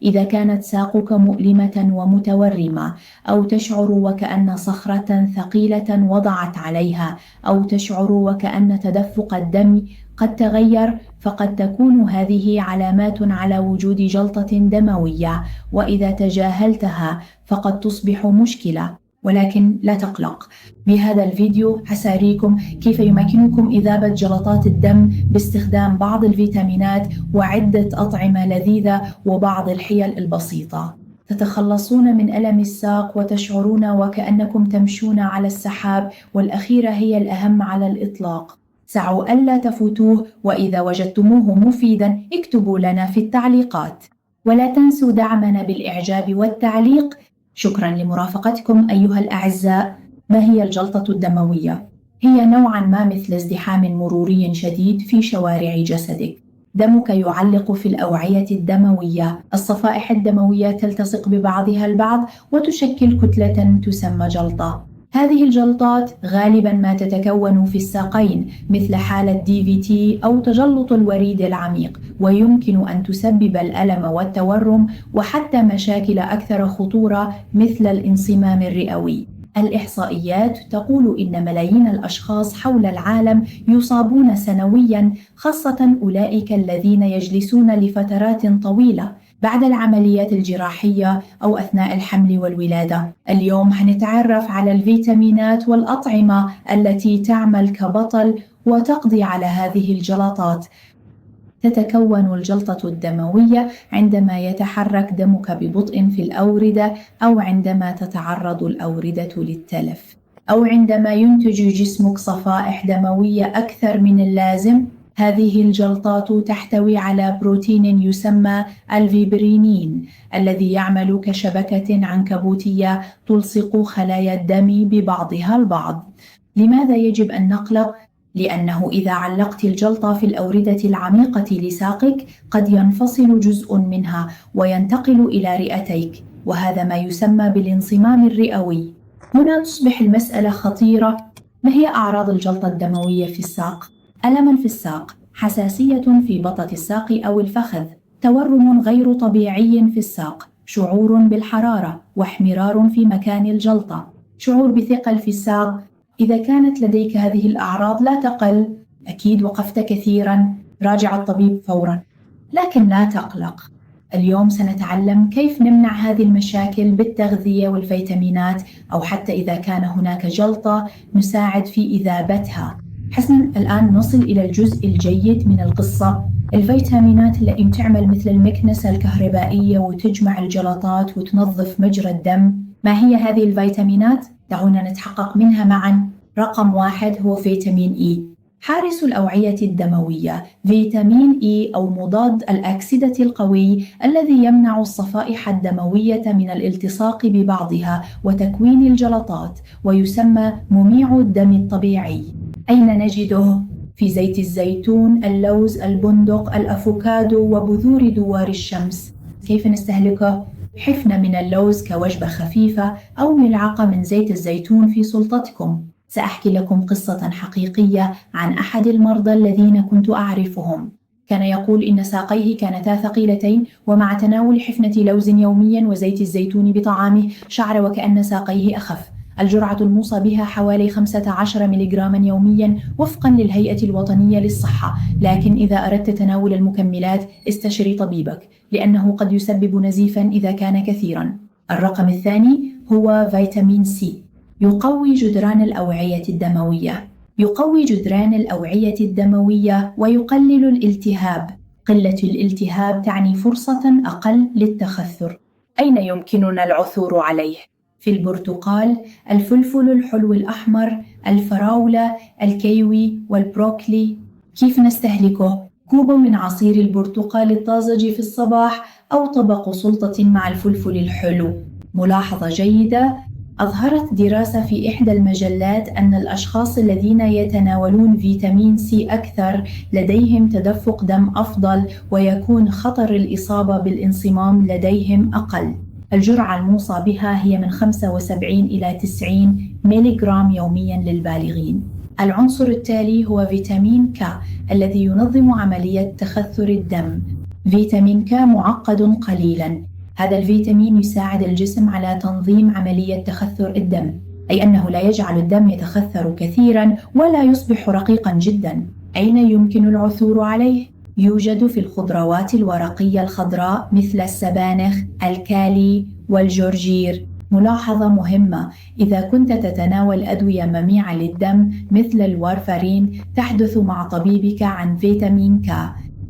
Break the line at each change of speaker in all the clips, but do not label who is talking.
إذا كانت ساقك مؤلمة ومتورمة، أو تشعر وكأن صخرة ثقيلة وضعت عليها، أو تشعر وكأن تدفق الدم قد تغير، فقد تكون هذه علامات على وجود جلطة دموية، وإذا تجاهلتها فقد تصبح مشكلة. ولكن لا تقلق، بهذا الفيديو حساريكم كيف يمكنكم إذابة جلطات الدم باستخدام بعض الفيتامينات وعدة أطعمة لذيذة وبعض الحيل البسيطة. تتخلصون من ألم الساق وتشعرون وكأنكم تمشون على السحاب، والأخيرة هي الأهم على الإطلاق. سعوا ألا تفوتوه، وإذا وجدتموه مفيدا اكتبوا لنا في التعليقات، ولا تنسوا دعمنا بالإعجاب والتعليق. شكرا لمرافقتكم أيها الأعزاء. ما هي الجلطة الدموية؟ هي نوعا ما مثل ازدحام مروري شديد في شوارع جسدك. دمك يعلق في الأوعية الدموية، الصفائح الدموية تلتصق ببعضها البعض وتشكل كتلة تسمى جلطة. هذه الجلطات غالبا ما تتكون في الساقين مثل حالة DVT أو تجلط الوريد العميق، ويمكن أن تسبب الألم والتورم وحتى مشاكل أكثر خطورة مثل الانصمام الرئوي. الإحصائيات تقول إن ملايين الأشخاص حول العالم يصابون سنوياً، خاصة أولئك الذين يجلسون لفترات طويلة بعد العمليات الجراحية أو أثناء الحمل والولادة. اليوم هنتعرف على الفيتامينات والأطعمة التي تعمل كبطل وتقضي على هذه الجلطات. تتكون الجلطة الدموية عندما يتحرك دمك ببطء في الأوردة، أو عندما تتعرض الأوردة للتلف، أو عندما ينتج جسمك صفائح دموية أكثر من اللازم. هذه الجلطات تحتوي على بروتين يسمى الفيبرينين، الذي يعمل كشبكة عنكبوتية تلصق خلايا الدم ببعضها البعض. لماذا يجب أن نقلق؟ لأنه إذا علقت الجلطة في الأوردة العميقة لساقك قد ينفصل جزء منها وينتقل إلى رئتيك، وهذا ما يسمى بالانصمام الرئوي. هنا تصبح المسألة خطيرة. ما هي أعراض الجلطة الدموية في الساق؟ ألم في الساق، حساسية في بطة الساق أو الفخذ، تورم غير طبيعي في الساق، شعور بالحرارة واحمرار في مكان الجلطة، شعور بثقل في الساق. إذا كانت لديك هذه الأعراض لا تقل، أكيد وقفت كثيرا، راجع الطبيب فورا. لكن لا تقلق، اليوم سنتعلم كيف نمنع هذه المشاكل بالتغذية والفيتامينات، أو حتى إذا كان هناك جلطة نساعد في إذابتها. حسنا، الآن نصل إلى الجزء الجيد من القصة. الفيتامينات اللي تعمل مثل المكنسة الكهربائية وتجمع الجلطات وتنظف مجرى الدم. ما هي هذه الفيتامينات؟ دعونا نتحقق منها معا. رقم 1 هو فيتامين إي، حارس الأوعية الدموية. فيتامين إي أو مضاد الأكسدة القوي الذي يمنع الصفائح الدموية من الالتصاق ببعضها وتكوين الجلطات، ويسمى مميع الدم الطبيعي. أين نجده؟ في زيت الزيتون، اللوز، البندق، الأفوكادو وبذور دوار الشمس. كيف نستهلكه؟ حفنة من اللوز كوجبة خفيفة، أو ملعقة من زيت الزيتون في سلطتكم. سأحكي لكم قصة حقيقية عن أحد المرضى الذين كنت أعرفهم. كان يقول إن ساقيه كانتا ثقيلتين، ومع تناول حفنة لوز يوميا وزيت الزيتون بطعامه شعر وكأن ساقيه أخف. الجرعة الموصى بها حوالي 15 ملغراما يوميا وفقا للهيئة الوطنية للصحة، لكن إذا أردت تناول المكملات استشري طبيبك، لأنه قد يسبب نزيفا إذا كان كثيرا. الرقم الثاني هو فيتامين سي، يقوي جدران الأوعية الدموية. يقوي جدران الأوعية الدموية ويقلل الالتهاب. قلة الالتهاب تعني فرصة أقل للتخثر. أين يمكننا العثور عليه؟ في البرتقال، الفلفل الحلو الأحمر، الفراولة، الكيوي والبروكلي. كيف نستهلكه؟ كوب من عصير البرتقال الطازج في الصباح، أو طبق سلطة مع الفلفل الحلو. ملاحظة جيدة: أظهرت دراسة في إحدى المجلات أن الأشخاص الذين يتناولون فيتامين سي أكثر لديهم تدفق دم أفضل، ويكون خطر الإصابة بالانصمام لديهم أقل. الجرعة الموصى بها هي من 75 إلى 90 ملغرام يوميا للبالغين. العنصر التالي هو فيتامين ك الذي ينظم عملية تخثر الدم. فيتامين ك معقد قليلاً. هذا الفيتامين يساعد الجسم على تنظيم عملية تخثر الدم، أي أنه لا يجعل الدم يتخثر كثيراً ولا يصبح رقيقاً جداً. أين يمكن العثور عليه؟ يوجد في الخضروات الورقية الخضراء مثل السبانخ، الكالي والجرجير. ملاحظة مهمة: إذا كنت تتناول أدوية مميعة للدم مثل الوارفارين تحدث مع طبيبك عن فيتامين ك،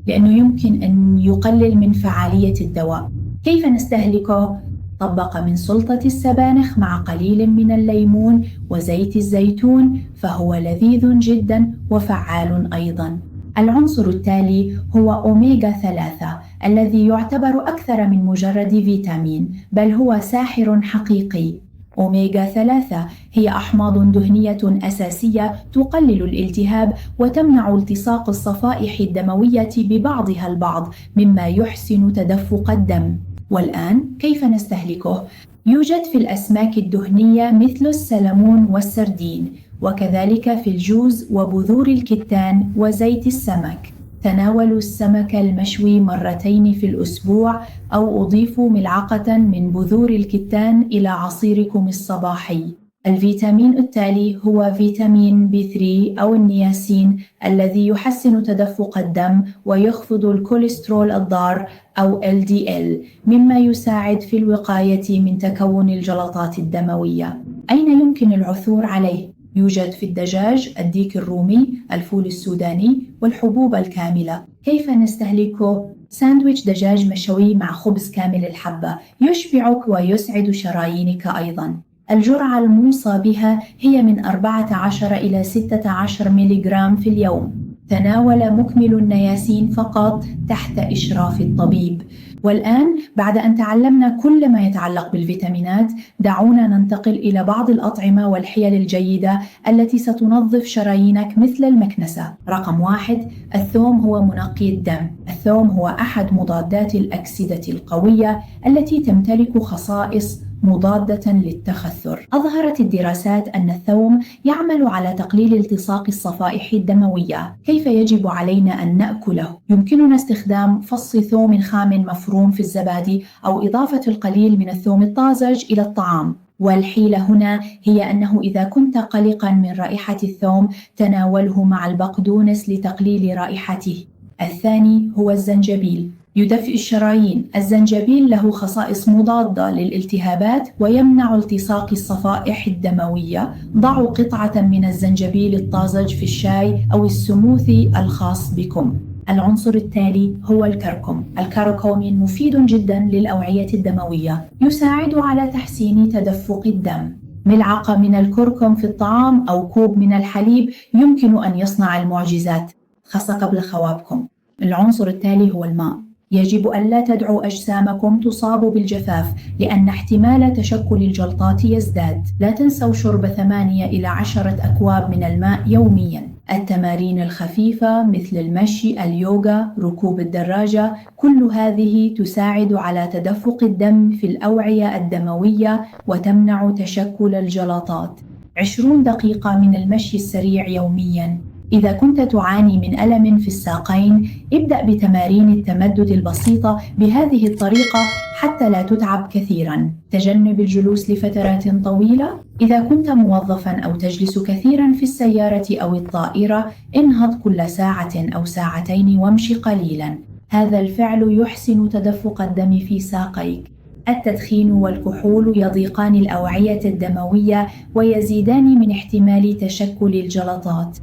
لأنه يمكن أن يقلل من فعالية الدواء. كيف نستهلكه؟ طبق من سلطة السبانخ مع قليل من الليمون وزيت الزيتون، فهو لذيذ جدا وفعال أيضا. العنصر التالي هو أوميغا 3 الذي يعتبر أكثر من مجرد فيتامين، بل هو ساحر حقيقي. أوميغا 3 هي أحماض دهنية أساسية تقلل الالتهاب وتمنع التصاق الصفائح الدموية ببعضها البعض، مما يحسن تدفق الدم. والآن كيف نستهلكه؟ يوجد في الأسماك الدهنية مثل السلمون والسردين، وكذلك في الجوز وبذور الكتان وزيت السمك. تناولوا السمك المشوي مرتين في الأسبوع، أو أضيفوا ملعقة من بذور الكتان إلى عصيركم الصباحي. الفيتامين التالي هو فيتامين B3 أو النياسين الذي يحسن تدفق الدم ويخفض الكوليسترول الضار أو LDL، مما يساعد في الوقاية من تكون الجلطات الدموية. أين يمكن العثور عليه؟ يوجد في الدجاج، الديك الرومي، الفول السوداني والحبوب الكاملة. كيف نستهلكه؟ ساندويتش دجاج مشوي مع خبز كامل الحبة يشبعك ويسعد شرايينك أيضاً. الجرعة الموصى بها هي من 14 إلى 16 ملغ في اليوم. تناول مكمل النياسين فقط تحت إشراف الطبيب. والآن بعد أن تعلمنا كل ما يتعلق بالفيتامينات، دعونا ننتقل إلى بعض الأطعمة والحيل الجيدة التي ستنظف شرايينك مثل المكنسة. رقم 1: الثوم هو منقي الدم. الثوم هو أحد مضادات الأكسدة القوية التي تمتلك خصائص مضادة للتخثر. أظهرت الدراسات أن الثوم يعمل على تقليل التصاق الصفائح الدموية. كيف يجب علينا أن نأكله؟ يمكننا استخدام فص ثوم خام مفروم في الزبادي أو إضافة القليل من الثوم الطازج إلى الطعام. والحيلة هنا هي أنه إذا كنت قلقاً من رائحة الثوم، تناوله مع البقدونس لتقليل رائحته. الثاني هو الزنجبيل. يدفئ الشرايين. الزنجبيل له خصائص مضادة للالتهابات ويمنع التصاق الصفائح الدموية. ضعوا قطعة من الزنجبيل الطازج في الشاي أو السموثي الخاص بكم. العنصر التالي هو الكركم. الكركمين مفيد جدا للأوعية الدموية، يساعد على تحسين تدفق الدم. ملعقة من الكركم في الطعام أو كوب من الحليب يمكن أن يصنع المعجزات، خاصة قبل خوابكم. العنصر التالي هو الماء. يجب ألا تدعوا أجسامكم تصاب بالجفاف، لأن احتمال تشكل الجلطات يزداد. لا تنسوا شرب 8 إلى 10 أكواب من الماء يومياً. التمارين الخفيفة مثل المشي، اليوغا، ركوب الدراجة، كل هذه تساعد على تدفق الدم في الأوعية الدموية وتمنع تشكل الجلطات. 20 دقيقة من المشي السريع يومياً. إذا كنت تعاني من ألم في الساقين، ابدأ بتمارين التمدد البسيطة بهذه الطريقة حتى لا تتعب كثيراً. تجنب الجلوس لفترات طويلة. إذا كنت موظفاً أو تجلس كثيراً في السيارة أو الطائرة، انهض كل ساعة أو ساعتين وامشي قليلاً. هذا الفعل يحسن تدفق الدم في ساقيك. التدخين والكحول يضيقان الأوعية الدموية ويزيدان من احتمال تشكل الجلطات.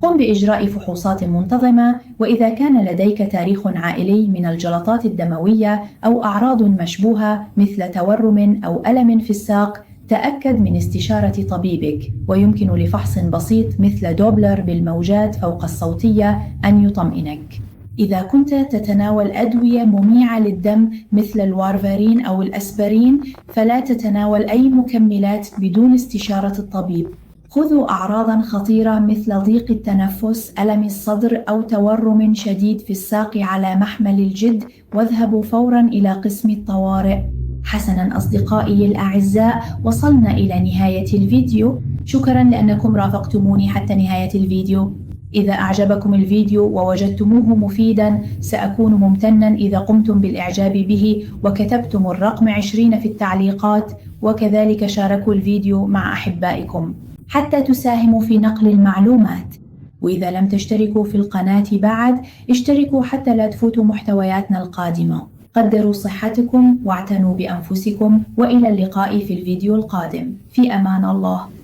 قم بإجراء فحوصات منتظمة، وإذا كان لديك تاريخ عائلي من الجلطات الدموية أو أعراض مشبوهة مثل تورم أو ألم في الساق، تأكد من استشارة طبيبك، ويمكن لفحص بسيط مثل دوبلر بالموجات فوق الصوتية أن يطمئنك. إذا كنت تتناول أدوية مميعة للدم مثل الوارفارين أو الأسبرين، فلا تتناول أي مكملات بدون استشارة الطبيب. خذوا أعراضاً خطيرة مثل ضيق التنفس، ألم الصدر أو تورم شديد في الساق على محمل الجد، واذهبوا فوراً إلى قسم الطوارئ. حسناً أصدقائي الأعزاء، وصلنا إلى نهاية الفيديو. شكرا لأنكم رافقتموني حتى نهاية الفيديو. إذا أعجبكم الفيديو ووجدتموه مفيدا سأكون ممتنا إذا قمتم بالإعجاب به وكتبتم الرقم 20 في التعليقات، وكذلك شاركوا الفيديو مع أحبائكم حتى تساهموا في نقل المعلومات. وإذا لم تشتركوا في القناة بعد اشتركوا حتى لا تفوتوا محتوياتنا القادمة. قدروا صحتكم واعتنوا بأنفسكم، وإلى اللقاء في الفيديو القادم. في أمان الله.